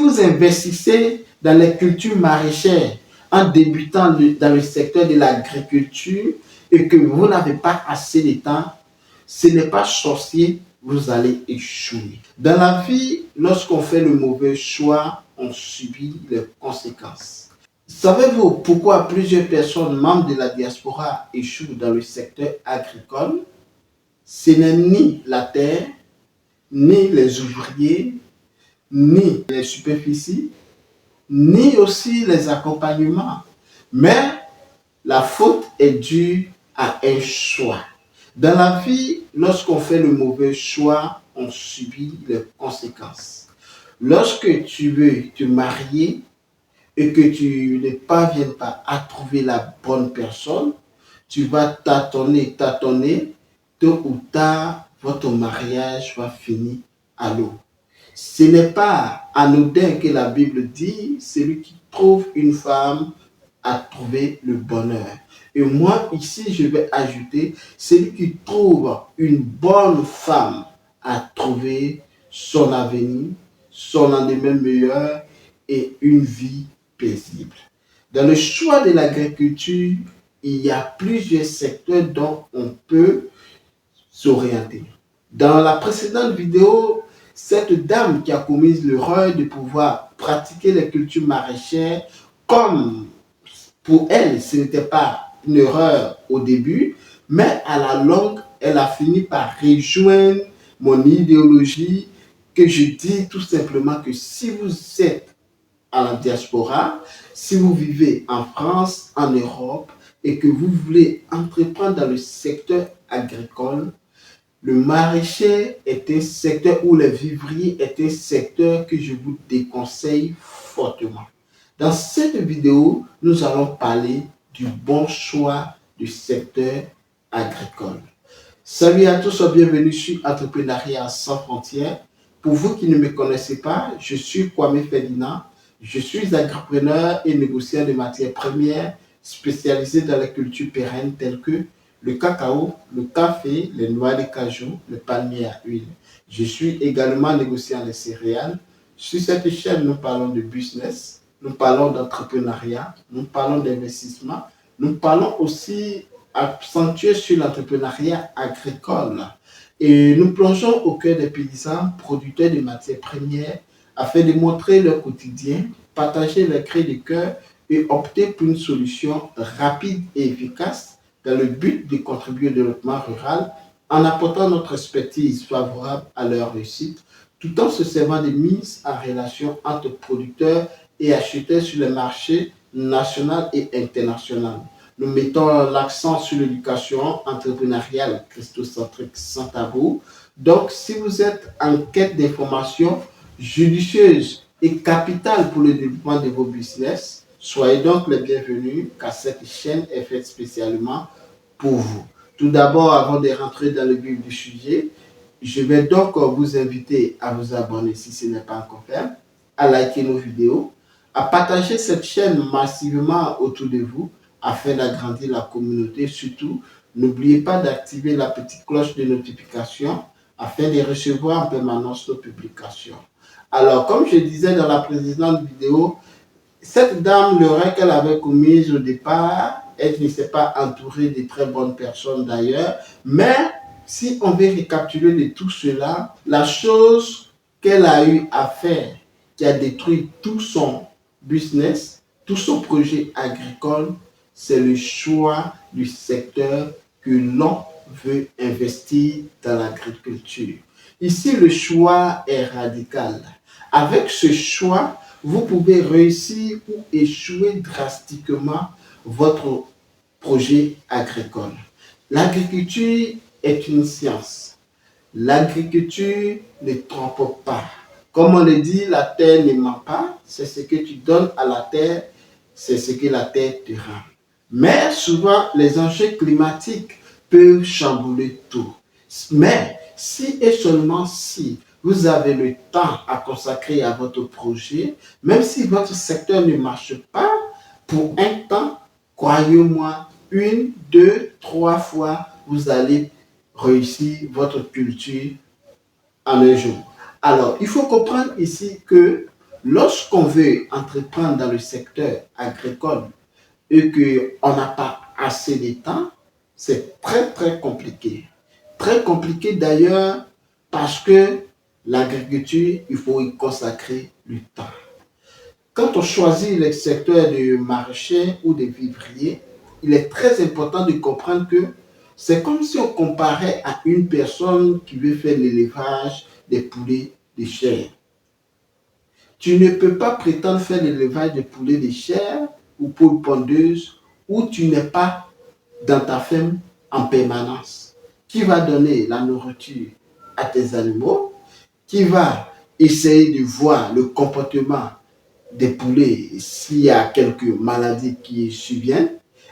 vous investissez dans les cultures maraîchères en débutant dans le secteur de l'agriculture et que vous n'avez pas assez de temps, ce n'est pas sorcier, vous allez échouer. Dans la vie, lorsqu'on fait le mauvais choix, on subit les conséquences. Savez-vous pourquoi plusieurs personnes membres de la diaspora échouent dans le secteur agricole? Ce n'est ni la terre, ni les ouvriers, ni les superficies, ni aussi les accompagnements. Mais la faute est due à un choix. Dans la vie, lorsqu'on fait le mauvais choix, on subit les conséquences. Lorsque tu veux te marier et que tu ne parviens pas à trouver la bonne personne, tu vas tâtonner, tôt ou tard, votre mariage va finir à l'eau. Ce n'est pas anodin que la Bible dit, celui qui trouve une femme a trouvé le bonheur. Et moi, ici, je vais ajouter, celui qui trouve une bonne femme a trouvé son avenir, son lendemain meilleur et une vie paisible. Dans le choix de l'agriculture, il y a plusieurs secteurs dont on peut s'orienter. Dans la précédente vidéo, cette dame qui a commis l'erreur de pouvoir pratiquer les cultures maraîchères, comme pour elle, ce n'était pas une erreur au début, mais à la longue, elle a fini par rejoindre mon idéologie que je dis tout simplement que si vous êtes à la diaspora, si vous vivez en France, en Europe, et que vous voulez entreprendre dans le secteur agricole, le maraîcher est un secteur où les vivriers est un secteur que je vous déconseille fortement. Dans cette vidéo, nous allons parler du bon choix du secteur agricole. Salut à tous, bienvenue sur Entrepreneuriat sans frontières. Pour vous qui ne me connaissez pas, je suis Kwame Ferdinand. Je suis agripreneur et négociant de matières premières spécialisé dans les cultures pérennes telles que le cacao, le café, les noix de cajou, le palmier à huile. Je suis également négociant de céréales. Sur cette chaîne, nous parlons de business, nous parlons d'entrepreneuriat, nous parlons d'investissement, nous parlons aussi accentué sur l'entrepreneuriat agricole. Et nous plongeons au cœur des paysans producteurs de matières premières afin de montrer leur quotidien, partager leurs cris de cœur et opter pour une solution rapide et efficace dans le but de contribuer au développement rural en apportant notre expertise favorable à leur réussite, tout en se servant de mises en relation entre producteurs et acheteurs sur les marchés national et international. Nous mettons l'accent sur l'éducation entrepreneuriale christocentrique sans tabou. Donc, si vous êtes en quête d'informations judicieuses et capitales pour le développement de vos business, soyez donc les bienvenus car cette chaîne est faite spécialement pour vous. Tout d'abord, avant de rentrer dans le vif du sujet, je vais donc vous inviter à vous abonner si ce n'est pas encore fait, à liker nos vidéos, à partager cette chaîne massivement autour de vous afin d'agrandir la communauté. Surtout, n'oubliez pas d'activer la petite cloche de notification afin de recevoir en permanence nos publications. Alors, comme je disais dans la précédente vidéo, cette dame, l'erreur qu'elle avait commise au départ, elle ne s'est pas entourée de très bonnes personnes d'ailleurs, mais si on veut récapituler de tout cela, la chose qu'elle a eu à faire, qui a détruit tout son business, tout son projet agricole, c'est le choix du secteur que l'on veut investir dans l'agriculture. Ici, le choix est radical. Avec ce choix, vous pouvez réussir ou échouer drastiquement votre projet agricole. L'agriculture est une science. L'agriculture ne trompe pas. Comme on le dit, la terre ne ment pas. C'est ce que tu donnes à la terre, c'est ce que la terre te rend. Mais souvent, les enjeux climatiques peuvent chambouler tout. Mais si et seulement si vous avez le temps à consacrer à votre projet, même si votre secteur ne marche pas, pour un temps, croyez-moi, 1, 2, 3 fois, vous allez réussir votre culture en un jour. Alors, il faut comprendre ici que lorsqu'on veut entreprendre dans le secteur agricole et qu'on n'a pas assez de temps, c'est très très compliqué. Très compliqué d'ailleurs parce que l'agriculture, il faut y consacrer du temps. Quand on choisit le secteur du maraîcher ou des vivriers, il est très important de comprendre que c'est comme si on comparait à une personne qui veut faire l'élevage des poulets de chair. Tu ne peux pas prétendre faire l'élevage de poulets de chair ou poules pondeuses où tu n'es pas dans ta ferme en permanence. Qui va donner la nourriture à tes animaux? Qui va essayer de voir le comportement des poulets s'il y a quelques maladies qui surviennent?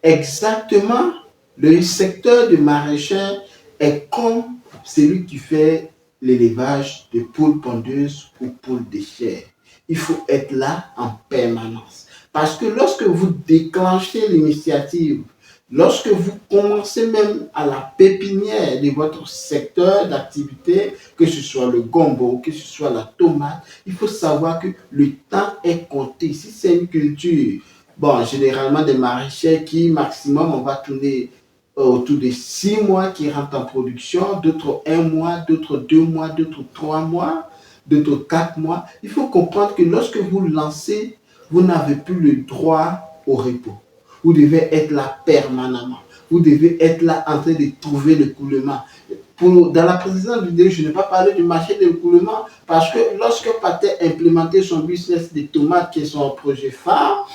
Exactement, le secteur du maraîcher est comme celui qui fait l'élevage de poules pondeuses ou poules de chair. Il faut être là en permanence. Parce que lorsque vous déclenchez l'initiative, lorsque vous commencez même à la pépinière de votre secteur d'activité, que ce soit le gombo, que ce soit la tomate, il faut savoir que le temps est compté. Si c'est une culture, bon, généralement des maraîchers qui, maximum, on va tourner autour de 6 mois qui rentrent en production, d'autres 1 mois, d'autres 2 mois, d'autres 3 mois, d'autres 4 mois. Il faut comprendre que lorsque vous lancez, vous n'avez plus le droit au repos. Vous devez être là permanemment. Vous devez être là en train de trouver l'écoulement. Dans la précédente vidéo, je n'ai pas parlé du marché de l'écoulement parce que lorsque Pathé a implémenté son business de tomates, qui est son projet phare,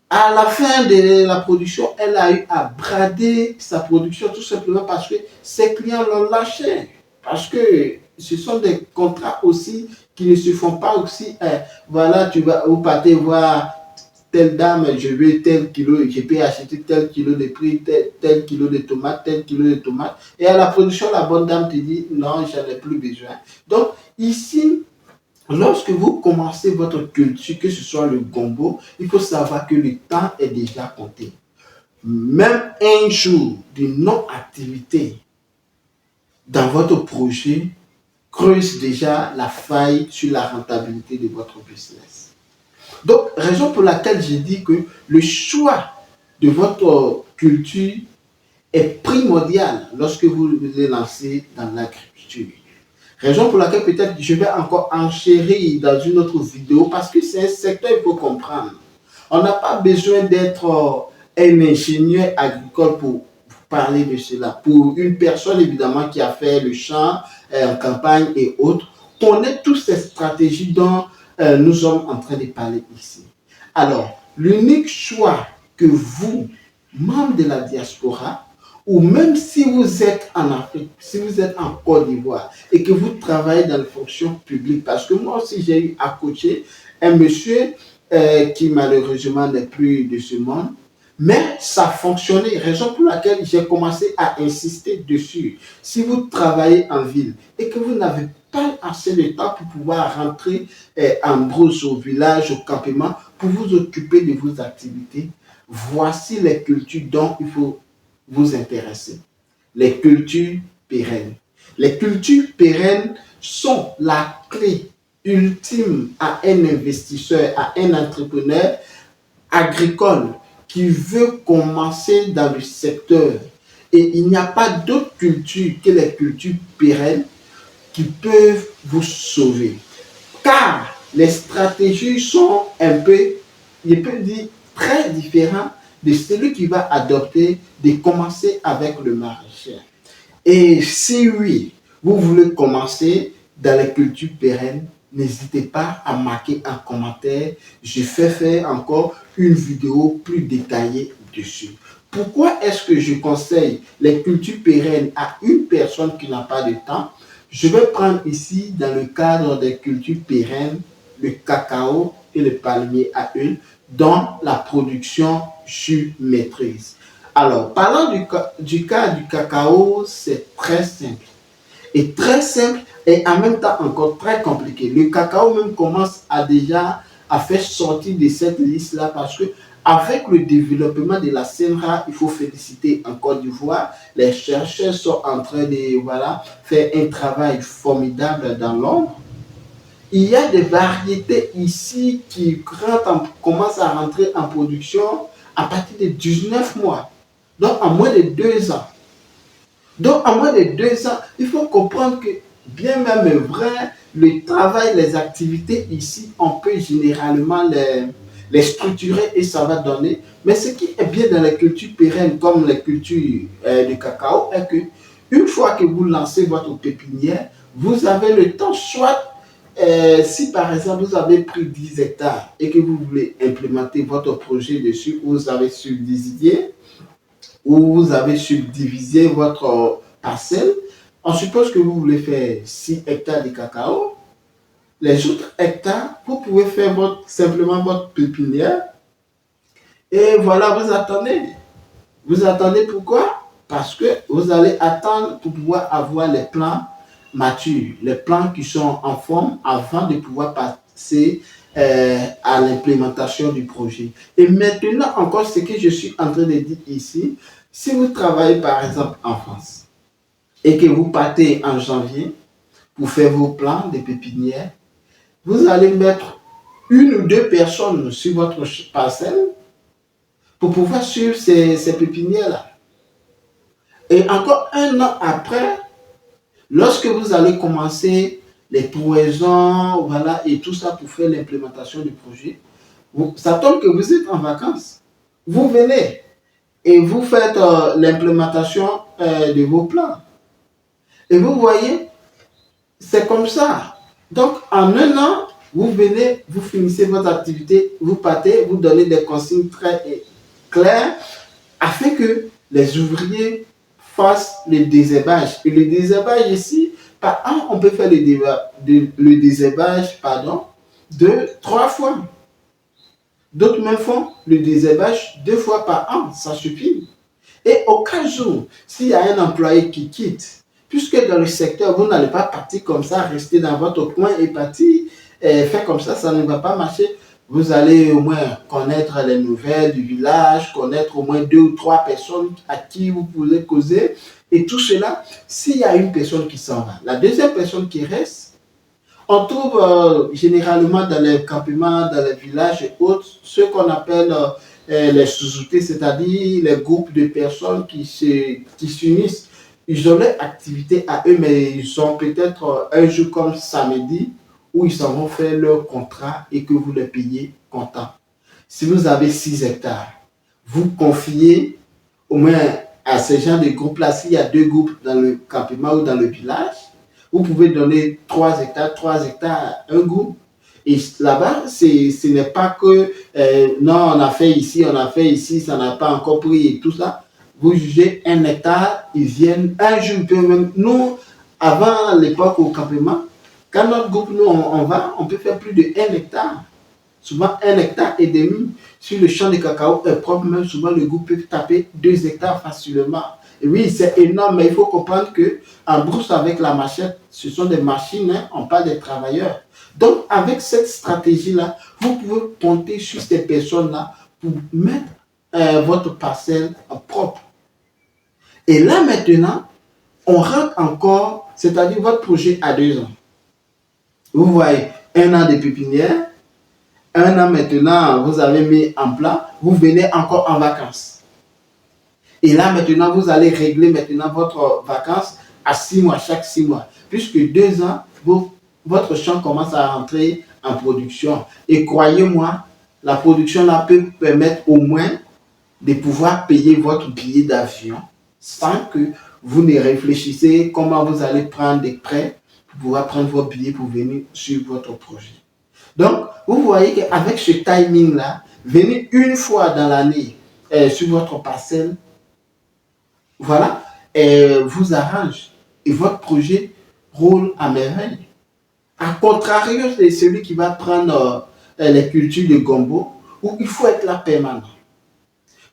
à la fin de la production, elle a eu à brader sa production tout simplement parce que ses clients l'ont lâché. Parce que ce sont des contrats aussi qui ne se font pas aussi. Voilà, tu vas au pâté voir telle dame, je veux tel kilo, je peux acheter tel kilo de prix, tel kilo de tomates, tel kilo de tomates. Et à la production, la bonne dame te dit non, j'en ai plus besoin. Donc ici, lorsque vous commencez votre culture, que ce soit le gombo, il faut savoir que le temps est déjà compté. Même un jour de non-activité dans votre projet creuse déjà la faille sur la rentabilité de votre business. Donc, raison pour laquelle j'ai dit que le choix de votre culture est primordial lorsque vous vous lancez dans l'agriculture. Raison pour laquelle peut-être je vais encore enchérir dans une autre vidéo parce que c'est un secteur qu'il faut comprendre. On n'a pas besoin d'être un ingénieur agricole pour parler de cela. Pour une personne évidemment qui a fait le champ en campagne et autres, connaît toutes ces stratégies dont nous sommes en train de parler ici. Alors, l'unique choix que vous, membres de la diaspora, ou même si vous êtes en Afrique, si vous êtes en Côte d'Ivoire et que vous travaillez dans la fonction publique, parce que moi aussi j'ai eu à coacher un monsieur qui malheureusement n'est plus de ce monde, mais ça fonctionnait, raison pour laquelle j'ai commencé à insister dessus. Si vous travaillez en ville et que vous n'avez pas assez de temps pour pouvoir rentrer en brousse au village, au campement, pour vous occuper de vos activités, voici les cultures dont il faut vous intéresser. Les cultures pérennes. Les cultures pérennes sont la clé ultime à un investisseur, à un entrepreneur agricole qui veut commencer dans le secteur. Et il n'y a pas d'autre culture que les cultures pérennes qui peuvent vous sauver. Car les stratégies sont un peu, je peux dire, très différentes de celui qui va adopter de commencer avec le maraîcher. Et si oui, vous voulez commencer dans les cultures pérennes, n'hésitez pas à marquer un commentaire. Je fais faire encore une vidéo plus détaillée dessus. Pourquoi est-ce que je conseille les cultures pérennes à une personne qui n'a pas de temps? Je vais prendre ici, dans le cadre des cultures pérennes, le cacao et le palmier à huile, dont la production je maîtrise. Alors, parlant du cas du cacao, c'est très simple. Et très simple et en même temps encore très compliqué. Le cacao même commence à déjà à faire sortir de cette liste-là parce que avec le développement de la CNRA, il faut féliciter en Côte d'Ivoire, les chercheurs sont en train de faire un travail formidable dans l'ombre. il y a des variétés ici qui commencent à rentrer en production à partir de 19 mois. Donc, en moins de 2 ans. Donc, en moins de 2 ans, il faut comprendre que bien même vrai, le travail, les activités ici, on peut généralement les structurer et ça va donner. Mais ce qui est bien dans les cultures pérennes, comme les cultures de cacao, est que une fois que vous lancez votre pépinière, vous avez le temps, soit si par exemple vous avez pris 10 hectares et que vous voulez implémenter votre projet dessus, vous avez subdivisé votre parcelle, on suppose que vous voulez faire 6 hectares de cacao. Les autres hectares, vous pouvez faire simplement votre pépinière. Et voilà, vous attendez. Vous attendez pourquoi? Parce que vous allez attendre pour pouvoir avoir les plants matures, les plants qui sont en forme avant de pouvoir passer à l'implémentation du projet. Et maintenant encore, ce que je suis en train de dire ici, si vous travaillez par exemple en France et que vous partez en janvier pour faire vos plans de pépinière, vous allez mettre 1 ou 2 personnes sur votre parcelle pour pouvoir suivre ces pépinières-là. Et encore 1 an après, lorsque vous allez commencer les poisons, voilà, et tout ça pour faire l'implémentation du projet, ça tombe que vous êtes en vacances. Vous venez et vous faites l'implémentation de vos plans. Et vous voyez, c'est comme ça. Donc, en 1 an, vous venez, vous finissez votre activité, vous partez, vous donnez des consignes très claires afin que les ouvriers fassent le désherbage. Et le désherbage ici, par an, on peut faire le désherbage, 3 fois. D'autres même font le désherbage 2 fois par an, ça suffit. Et au cas où, s'il y a un employé qui quitte, puisque dans le secteur, vous n'allez pas partir comme ça, rester dans votre coin et partir, faire comme ça ne va pas marcher. Vous allez au moins connaître les nouvelles du village, connaître au moins 2 ou 3 personnes à qui vous pouvez causer. Et tout cela, s'il y a une personne qui s'en va, la deuxième personne qui reste, on trouve généralement dans les campements, dans les villages et autres, ce qu'on appelle les sous-outés, c'est-à-dire les groupes de personnes qui s'unissent. Ils ont leur activité à eux, mais ils ont peut-être un jour comme samedi où ils s'en vont faire leur contrat et que vous les payez comptant. Si vous avez 6 hectares, vous confiez au moins à ces gens de groupes-là, s'il y a 2 groupes dans le campement ou dans le village, vous pouvez donner 3 hectares à un groupe. Et là-bas, ce n'est pas que non, on a fait ici, ça n'a pas encore pris et tout ça. Vous jugez 1 hectare, ils viennent un jour, même. Nous, avant l'époque au campement, quand notre groupe, nous, on va, on peut faire plus de 1 hectare. Souvent 1,5 hectare. Sur le champ de cacao est propre, même souvent le groupe peut taper 2 hectares facilement. Et oui, c'est énorme, mais il faut comprendre qu'en brousse avec la machette, ce sont des machines, hein, on parle des travailleurs. Donc, avec cette stratégie-là, vous pouvez compter sur ces personnes-là pour mettre votre parcelle en propre. Et là, maintenant, on rentre encore, c'est-à-dire votre projet à 2 ans. Vous voyez, 1 an de pépinière, 1 an maintenant, vous avez mis en plan, vous venez encore en vacances. Et là, maintenant, vous allez régler maintenant votre vacances à 6 mois, chaque 6 mois. Puisque 2 ans, votre champ commence à rentrer en production. Et croyez-moi, la production là peut permettre au moins de pouvoir payer votre billet d'avion sans que vous ne réfléchissez comment vous allez prendre des prêts pour pouvoir prendre votre billet pour venir sur votre projet. Donc, vous voyez qu'avec ce timing-là, venir 1 fois dans l'année sur votre parcelle, voilà, vous arrange et votre projet roule à merveille. A contrario, c'est celui qui va prendre les cultures de gombo où il faut être là permanent.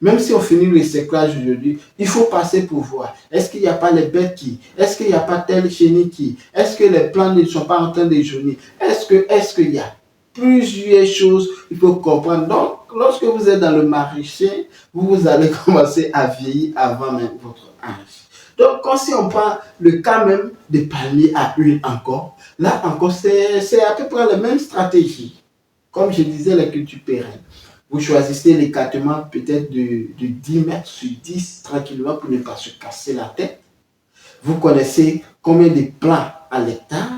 Même si on finit le séclage aujourd'hui, il faut passer pour voir. Est-ce qu'il n'y a pas les bêtes qui? Est-ce qu'il n'y a pas tel chenille qui? Est-ce que les plants ne sont pas en train de jaunir? Est-ce qu'il y a plusieurs choses il faut comprendre. Donc, lorsque vous êtes dans le maraîcher, vous allez commencer à vieillir avant même votre âge. Donc, quand si on prend le cas même des palmiers à huile encore, là encore, c'est à peu près la même stratégie. Comme je disais, la culture pérenne. Vous choisissez l'écartement peut-être de 10 mètres sur 10 tranquillement pour ne pas se casser la tête. Vous connaissez combien de plants à l'hectare.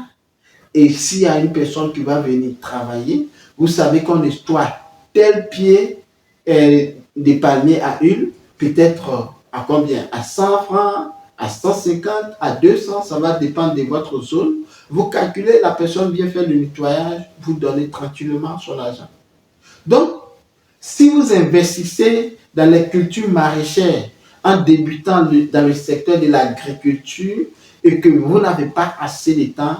Et s'il y a une personne qui va venir travailler, vous savez qu'on nettoie tel pied des palmiers à huile, peut-être à combien? À 100 francs, à 150, à 200, ça va dépendre de votre zone. Vous calculez, la personne vient faire le nettoyage, vous donnez tranquillement son argent. Donc, si vous investissez dans les cultures maraîchères en débutant dans le secteur de l'agriculture et que vous n'avez pas assez de temps,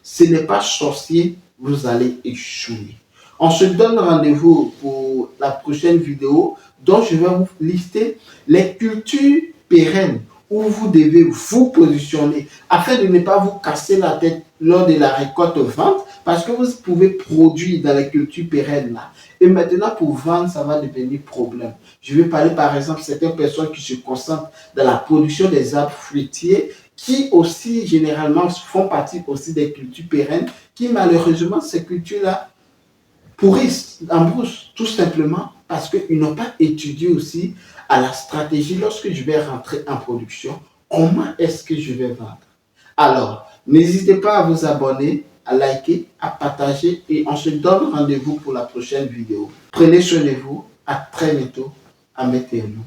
ce n'est pas sorcier, vous allez échouer. On se donne rendez-vous pour la prochaine vidéo dont je vais vous lister les cultures pérennes où vous devez vous positionner afin de ne pas vous casser la tête lors de la récolte-vente parce que vous pouvez produire dans les cultures pérennes là. Et maintenant, pour vendre, ça va devenir problème. Je vais parler par exemple de certaines personnes qui se concentrent dans la production des arbres fruitiers qui aussi généralement font partie aussi des cultures pérennes qui malheureusement ces cultures-là pourrissent en brousse tout simplement parce qu'ils n'ont pas étudié aussi à la stratégie lorsque je vais rentrer en production, comment est-ce que je vais vendre. Alors, n'hésitez pas à vous abonner, à liker, à partager et on se donne rendez-vous pour la prochaine vidéo. Prenez soin de vous, à très bientôt, à mettez-nous.